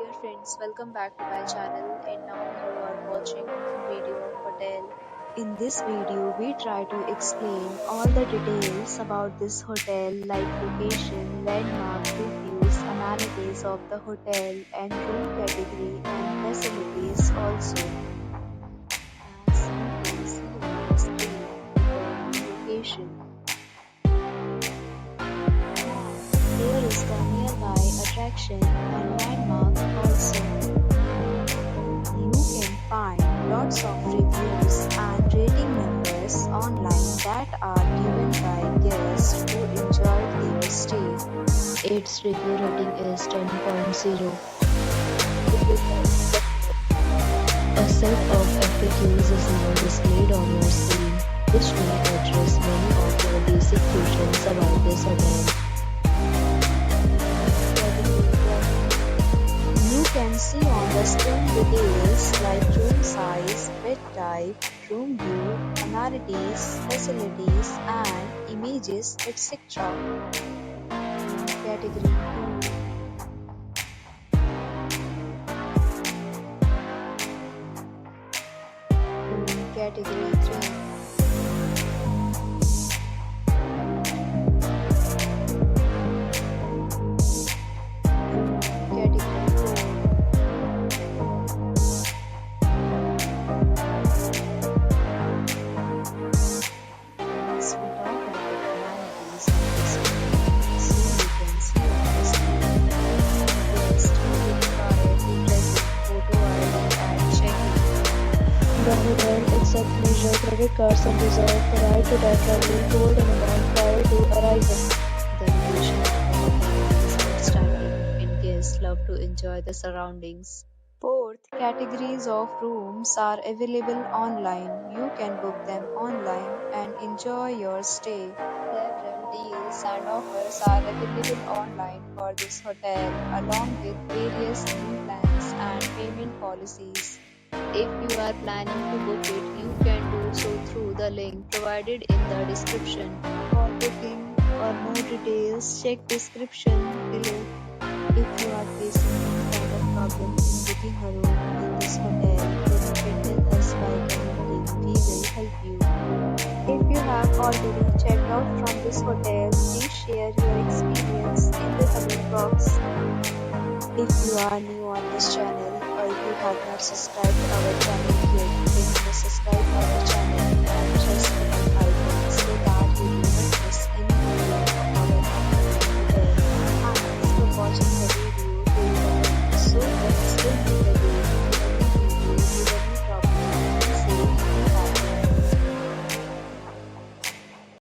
dear friends, welcome back to my channel and now you are watching video of hotel. In this video, we try to explain all the details about this hotel like location, landmark, reviews, amenities of the hotel and room category and facilities also. As you can see on the screen, the location. Here is the nearby attraction and landmark also. You can find lots of reviews and rating numbers online that are given by guests who enjoyed their stay. Its review rating is 10.0. A set of FAQs is now displayed on your screen, which may address many of your basic questions about this hotel. You can see on the screen details like room size, bed type, room view, amenities, facilities and images, etc. Category 2. Category 3. The hotel accepts major credit cards and reserves the right to temporarily hold an amount prior to arrival. The location of the hotel is outstanding and guests love to enjoy the surroundings. Both categories of rooms are available online. You can book them online and enjoy your stay. Several deals and offers are available online for this hotel, along with various new plans and payment policies. If you are planning to book it, you can do so through the link provided in the description. For booking or more details, check description below. If you are facing any kind of problem in booking a room in this hotel, then you can tell us by commenting. We will help you. If you have already checked out from this hotel, please share your experience in the comment box. If you are new on this channel or you have not subscribed our channel yet, then you must subscribe our channel and just